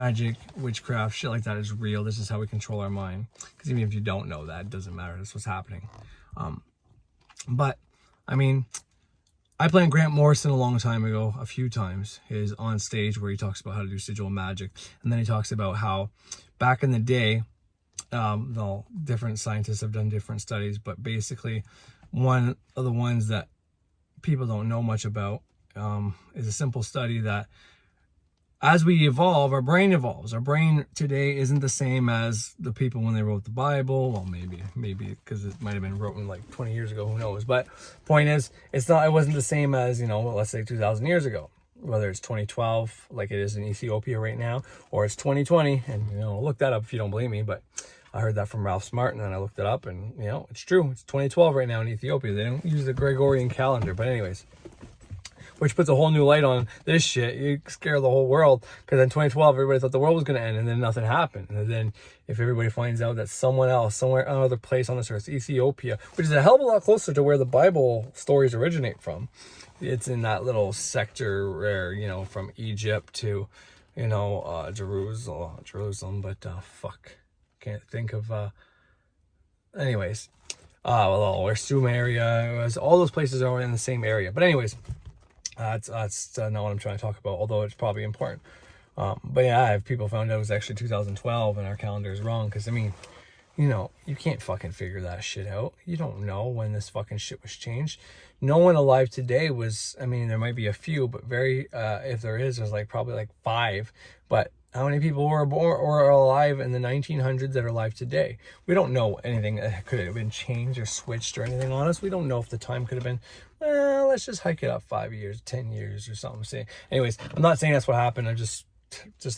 magic, witchcraft, shit like that is real. This is how we control our mind. Because even if you don't know that, it doesn't matter. That's what's happening. But I mean, I played Grant Morrison a long time ago, a few times. He's on stage where he talks about how to do sigil magic, and then he talks about how back in the day, no, different scientists have done different studies, but basically one of the ones that people don't know much about is a simple study that as we evolve, our brain evolves. Our brain today isn't the same as the people when they wrote the Bible. Well, maybe because it might have been written like 20 years ago, who knows? But point is, it wasn't the same as, let's say 2,000 years ago. Whether it's 2012, like it is in Ethiopia right now, or it's 2020, and look that up if you don't believe me. But I heard that from Ralph Smartin, and I looked it up, and it's true. It's 2012 right now in Ethiopia. They don't use the Gregorian calendar, but anyways. Which puts a whole new light on this shit. You scare the whole world, because in 2012 everybody thought the world was going to end, and then nothing happened. And then if everybody finds out that someone else, somewhere, another place on this earth, Ethiopia, which is a hell of a lot closer to where the Bible stories originate from. It's in that little sector where, from Egypt to, Jerusalem, but fuck, can't think of, anyways. Or Sumeria, all those places are in the same area. But anyways, that's not what I'm trying to talk about, although it's probably important. But yeah, if people found out it was actually 2012 and our calendar is wrong, because I mean, you can't fucking figure that shit out. You don't know when this fucking shit was changed. No one alive today was, I mean, there might be a few, but if there is, there's probably like 5. But how many people were born or are alive in the 1900s that are alive today? We don't know anything that could have been changed or switched or anything on us. We don't know if the time could have been, well, let's just hike it up 5 years, 10 years or something. Anyways, I'm not saying that's what happened. I just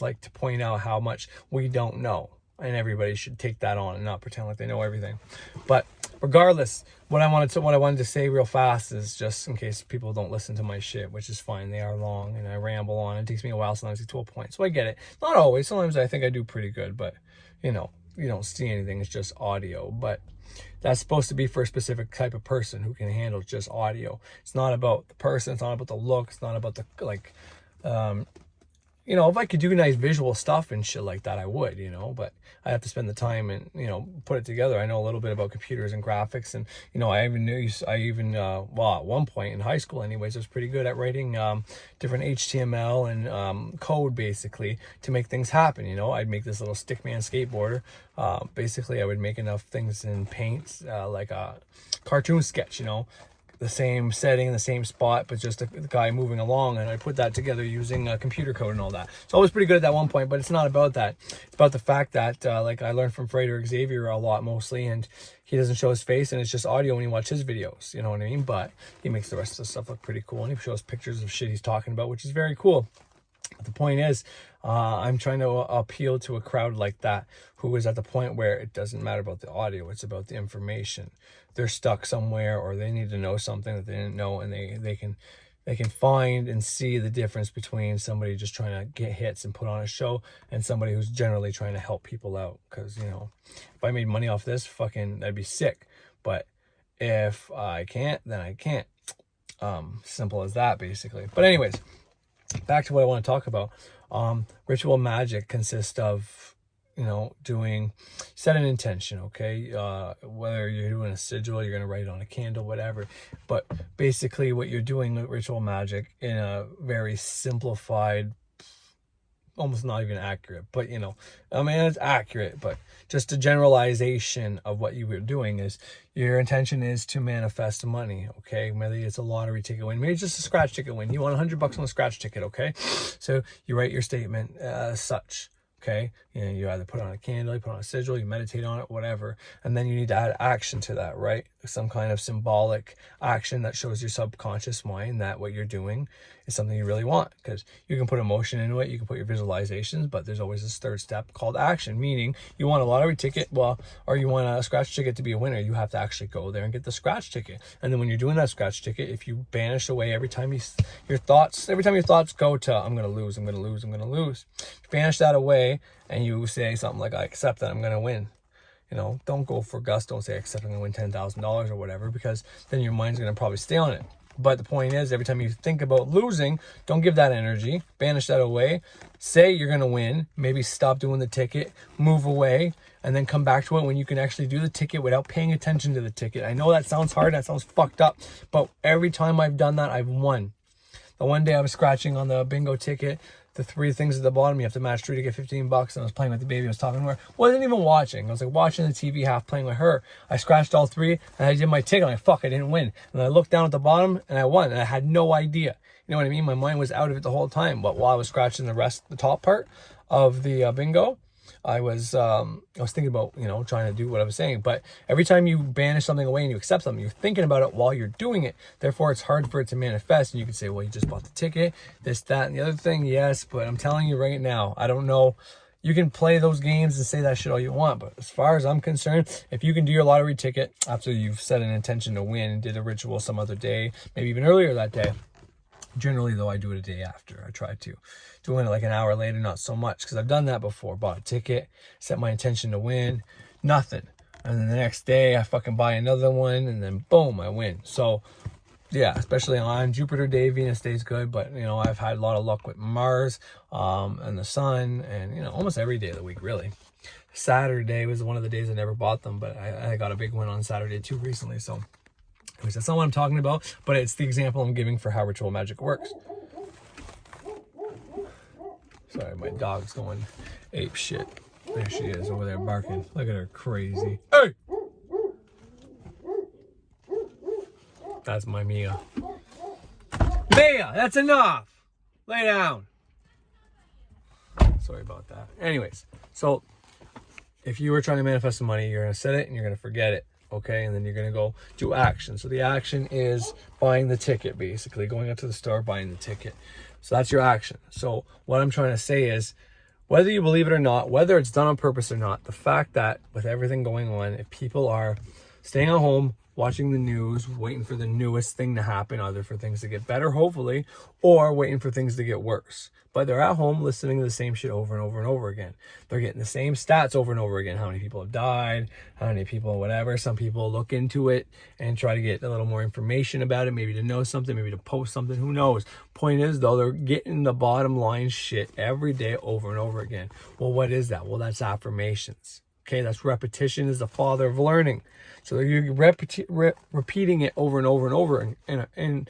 like to point out how much we don't know. And everybody should take that on and not pretend like they know everything. But regardless, what I wanted to say real fast is, just in case people don't listen to my shit, which is fine. They are long and I ramble on. It takes me a while sometimes to get to a point. So I get it. Not always. Sometimes I think I do pretty good, but you don't see anything. It's just audio. But that's supposed to be for a specific type of person who can handle just audio. It's not about the person. It's not about the look. It's not about the if I could do nice visual stuff and shit like that, I would, but I have to spend the time and, put it together. I know a little bit about computers and graphics, and, at one point in high school anyways, I was pretty good at writing different HTML and code basically to make things happen. I'd make this little stickman skateboarder. Basically I would make enough things in paint, like a cartoon sketch, the same setting, the same spot, but just the guy moving along, and I put that together using computer code and all that. So I was pretty good at that one point, but it's not about that. It's about the fact that I learned from Frederick Xavier a lot mostly, and he doesn't show his face, and it's just audio when you watch his videos, you know what I mean? But he makes the rest of the stuff look pretty cool, and he shows pictures of shit he's talking about, which is very cool. But the point is, I'm trying to appeal to a crowd like that who is at the point where it doesn't matter about the audio, it's about the information. They're stuck somewhere, or they need to know something that they didn't know, and they can find and see the difference between somebody just trying to get hits and put on a show and somebody who's generally trying to help people out. Because if I made money off this, that'd be sick. But if I can't, then I can't. Simple as that, basically. But anyways, back to what I want to talk about. Ritual magic consists of set an intention, okay? Whether you're doing a sigil, you're going to write it on a candle, whatever. But basically what you're doing with ritual magic in a very simplified, almost not even accurate, but it's accurate, but just a generalization of what you were doing is your intention is to manifest money, okay? Maybe it's a lottery ticket win, maybe it's just a scratch ticket win. You want $100 on a scratch ticket, okay? So you write your statement as such. Okay, you either put on a candle, you put on a sigil, you meditate on it, whatever, and then you need to add action to that, right? Some kind of symbolic action that shows your subconscious mind that what you're doing is something you really want, because you can put emotion into it, you can put your visualizations, but there's always this third step called action, meaning you want a lottery ticket, or you want a scratch ticket to be a winner, you have to actually go there and get the scratch ticket. And then when you're doing that scratch ticket, if you banish away every time your thoughts go to I'm gonna lose, banish that away, and you say something like, I accept that I'm gonna win. Don't go for gusto. Don't say, I accept I'm gonna win $10,000 or whatever, because then your mind's gonna probably stay on it. But the point is, every time you think about losing, don't give that energy. Banish that away. Say you're going to win. Maybe stop doing the ticket, move away, and then come back to it when you can actually do the ticket without paying attention to the ticket. I know that sounds hard. That sounds fucked up. But every time I've done that, I've won. The one day I was scratching on the bingo ticket, the 3 things at the bottom, you have to match 3 to get $15, and I was playing with the baby I was talking to her. Wasn't even watching. I was like watching the TV, half playing with her. I scratched all 3, and I did my ticket. I'm like, fuck, I didn't win. And I looked down at the bottom, and I won, and I had no idea. You know what I mean? My mind was out of it the whole time. But while I was scratching the top part of the bingo, I was thinking about, trying to do what I was saying. But every time you banish something away and you accept something, you're thinking about it while you're doing it. Therefore, it's hard for it to manifest. And you can say, well, you just bought the ticket, this, that, and the other thing. Yes, but I'm telling you right now, I don't know. You can play those games and say that shit all you want. But as far as I'm concerned, if you can do your lottery ticket after you've set an intention to win and did a ritual some other day, maybe even earlier that day. Generally, though, I do it a day after. I try to. Doing it like an hour later, not so much, because I've done that before. Bought a ticket, set my intention to win, nothing. And then the next day, I fucking buy another one, and then boom, I win. So, yeah, especially on Jupiter day, Venus day is good, but, I've had a lot of luck with Mars and the Sun, and, almost every day of the week, really. Saturday was one of the days I never bought them, but I got a big win on Saturday, too, recently, so... Anyways, that's not what I'm talking about, but it's the example I'm giving for how ritual magic works. Sorry, my dog's going ape shit. There she is over there barking. Look at her, crazy. Hey! That's my Mia. Mia, that's enough! Lay down. Sorry about that. Anyways, so if you were trying to manifest some money, you're going to set it and you're going to forget it. Okay, and then you're going to go do action. So the action is buying the ticket, basically. Going up to the store, buying the ticket. So that's your action. So what I'm trying to say is, whether you believe it or not, whether it's done on purpose or not, the fact that with everything going on, if people are staying at home, watching the news, waiting for the newest thing to happen, either for things to get better, hopefully, or waiting for things to get worse. But they're at home listening to the same shit over and over and over again. They're getting the same stats over and over again. How many people have died, how many people, whatever. Some people look into it and try to get a little more information about it, maybe to know something, maybe to post something, who knows. Point is, though, they're getting the bottom line shit every day over and over again. Well, what is that? Well, that's affirmations. Okay, that's repetition is the father of learning. So you're repeating it over and over and over in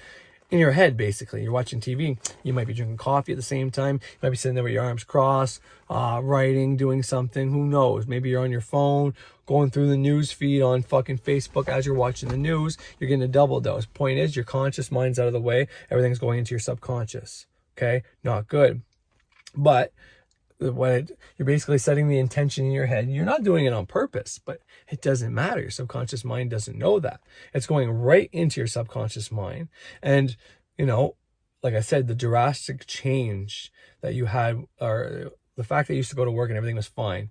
your head, basically. You're watching TV. You might be drinking coffee at the same time. You might be sitting there with your arms crossed, writing, doing something. Who knows? Maybe you're on your phone, going through the news feed on fucking Facebook as you're watching the news. You're getting a double dose. Point is, your conscious mind's out of the way. Everything's going into your subconscious. Okay? Not good. But you're basically setting the intention in your head. You're not doing it on purpose, but it doesn't matter. Your subconscious mind doesn't know that. It's going right into your subconscious mind. And, like I said, the drastic change that you had, or the fact that you used to go to work and everything was fine,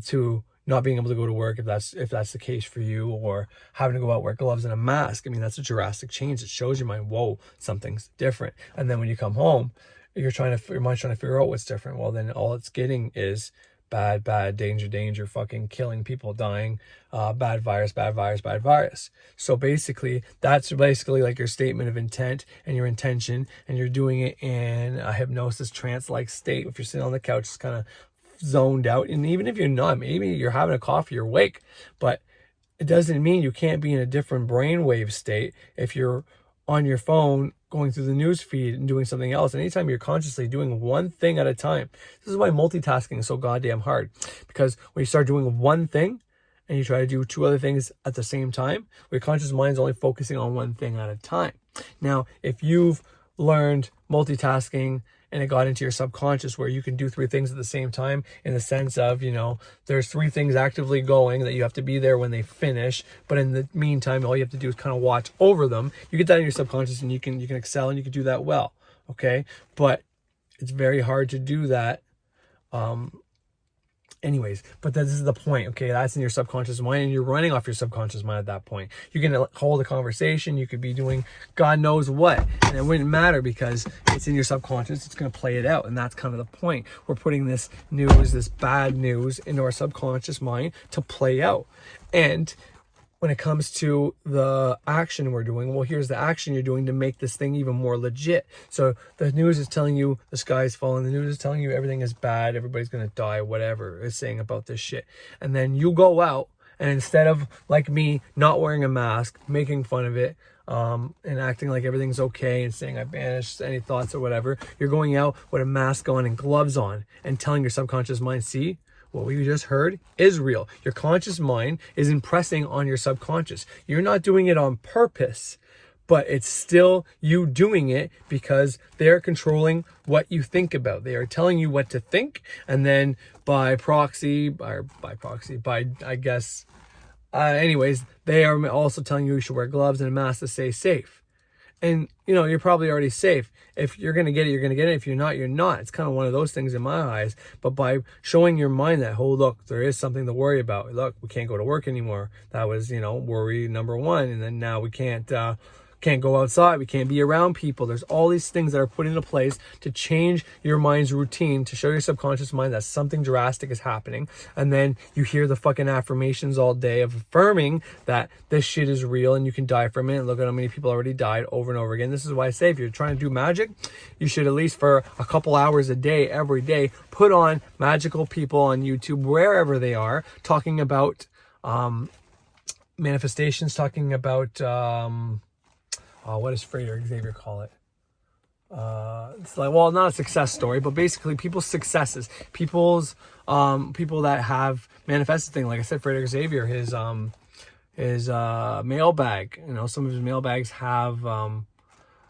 to not being able to go to work, if that's the case for you, or having to go out, wear gloves and a mask. I mean, that's a drastic change. It shows your mind, whoa, something's different. And then when you come home, your mind's trying to figure out what's different. Well, then all it's getting is bad, danger, fucking killing people, dying, bad virus. So basically, that's basically like your statement of intent and your intention, and you're doing it in a hypnosis trance-like state. If you're sitting on the couch, it's kind of zoned out. And even if you're not, maybe you're having a coffee, you're awake, but it doesn't mean you can't be in a different brainwave state if you're on your phone going through the news feed and doing something else. Anytime you're consciously doing one thing at a time. This is why multitasking is so goddamn hard, because when you start doing one thing and you try to do 2 other things at the same time, your conscious mind's only focusing on one thing at a time. Now, if you've learned multitasking and it got into your subconscious where you can do 3 things at the same time, in the sense of, there's 3 things actively going that you have to be there when they finish, but in the meantime, all you have to do is kind of watch over them. You get that in your subconscious and you can excel and you can do that well. Okay. But it's very hard to do that. Anyways, but this is the point, okay? That's in your subconscious mind, and you're running off your subconscious mind at that point. You can hold a conversation. You could be doing God knows what, and it wouldn't matter because it's in your subconscious. It's going to play it out, and that's kind of the point. We're putting this news, this bad news, into our subconscious mind to play out. And when it comes to the action we're doing, well, here's the action you're doing to make this thing even more legit. So the news is telling you the sky's falling. The news is telling you everything is bad. Everybody's going to die, whatever it's saying about this shit. And then you go out and instead of, like me, not wearing a mask, making fun of it, and acting like everything's okay and saying I banished any thoughts or whatever, you're going out with a mask on and gloves on and telling your subconscious mind, see, what we just heard is real. Your conscious mind is impressing on your subconscious. You're not doing it on purpose, but it's still you doing it because they're controlling what you think about. They are telling you what to think, and then anyways, they are also telling you should wear gloves and a mask to stay safe. And, you know, you're probably already safe. If you're going to get it, you're going to get it. If you're not, you're not. It's kind of one of those things in my eyes. But by showing your mind that, oh, look, there is something to worry about. Look, we can't go to work anymore. That was, you know, worry number one. And then now we can't go outside. We can't be around people. There's all these things that are put into place to change your mind's routine, to show your subconscious mind that something drastic is happening. And then you hear the fucking affirmations all day of affirming that this shit is real and you can die for a minute. Look at how many people already died over and over again. This is why I say if you're trying to do magic, you should at least for a couple hours a day, every day, put on magical people on YouTube, wherever they are, talking about manifestations, talking about what does Frater Xavier call it? It's like, well, not a success story, but basically people's successes, people that have manifested things. Like I said, Frater Xavier, his mailbag, you know, some of his mailbags have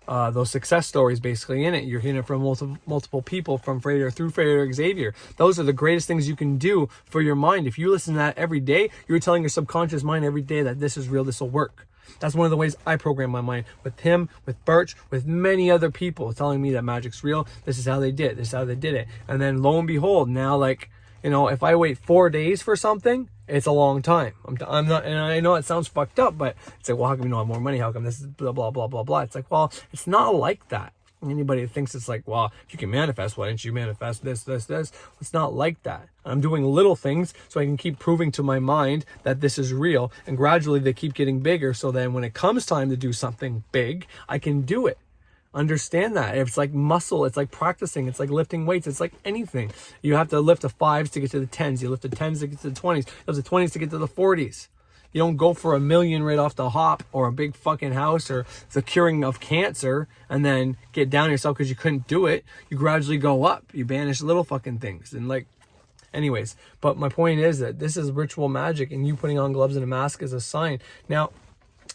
those success stories basically in it. You're hearing it from multiple people, from Frater through Frater Xavier. Those are the greatest things you can do for your mind. If you listen to that every day, you're telling your subconscious mind every day that this is real, this will work. That's one of the ways I program my mind, with him, with Birch, with many other people telling me that magic's real. This is how they did it. This is how they did it. And then lo and behold, now, like, you know, if I wait 4 days for something, it's a long time. I'm not, and I know it sounds fucked up, but it's like, well, how come you don't have more money? How come this is blah, blah, blah, blah, blah? It's like, well, it's not like that. Anybody that thinks it's like, well, if you can manifest, why didn't you manifest this? It's not like that. I'm doing little things so I can keep proving to my mind that this is real. And gradually they keep getting bigger. So then when it comes time to do something big, I can do it. Understand that. It's like muscle. It's like practicing. It's like lifting weights. It's like anything. You have to lift the 5s to get to the 10s. You lift the 10s to get to the 20s. You lift the 20s to get to the 40s. You don't go for $1 million right off the hop, or a big fucking house, or the curing of cancer, and then get down on yourself because you couldn't do it. You gradually go up. You banish little fucking things. And like, anyways, but my point is that this is ritual magic, and you putting on gloves and a mask is a sign. Now,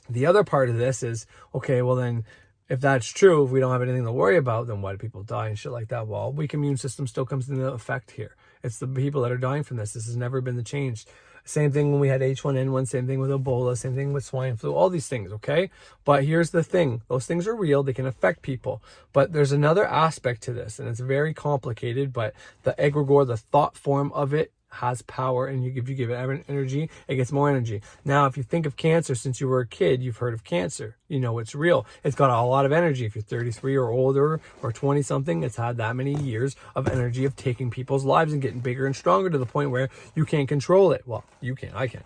the other part of this is, okay, well then, if that's true, if we don't have anything to worry about, then why do people die and shit like that? Well, weak immune system still comes into effect here. It's the people that are dying from this. This has never been the change. Same thing when we had H1N1, same thing with Ebola, same thing with swine flu, all these things, okay? But here's the thing. Those things are real. They can affect people. But there's another aspect to this, and it's very complicated, but the egregore, the thought form of it, has power, and if you give it energy, it gets more energy. Now, if you think of cancer since you were a kid, you've heard of cancer. You know it's real. It's got a lot of energy. If you're 33 or older or 20 something, it's had that many years of energy of taking people's lives and getting bigger and stronger to the point where you can't control it. Well, you can, I can.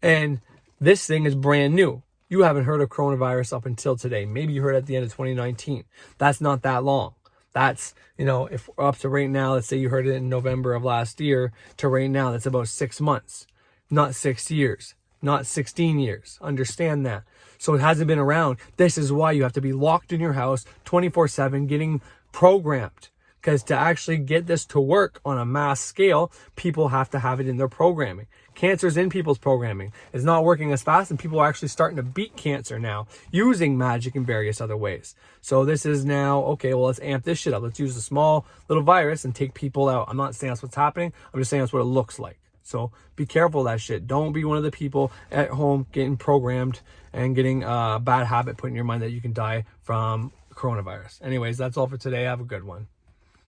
And this thing is brand new. You haven't heard of coronavirus up until today. Maybe you heard at the end of 2019. That's not that long. That's, you know, if up to right now, let's say you heard it in November of last year to right now, that's about 6 months, not 6 years, not 16 years. Understand that. So it hasn't been around. This is why you have to be locked in your house 24/7, getting programmed. Because to actually get this to work on a mass scale, people have to have it in their programming. Cancer's in people's programming. It's not working as fast, and people are actually starting to beat cancer now using magic in various other ways. So this is now, okay, well, let's amp this shit up. Let's use a small little virus and take people out. I'm not saying that's what's happening. I'm just saying that's what it looks like. So be careful of that shit. Don't be one of the people at home getting programmed and getting a bad habit put in your mind that you can die from coronavirus. Anyways, that's all for today. Have a good one.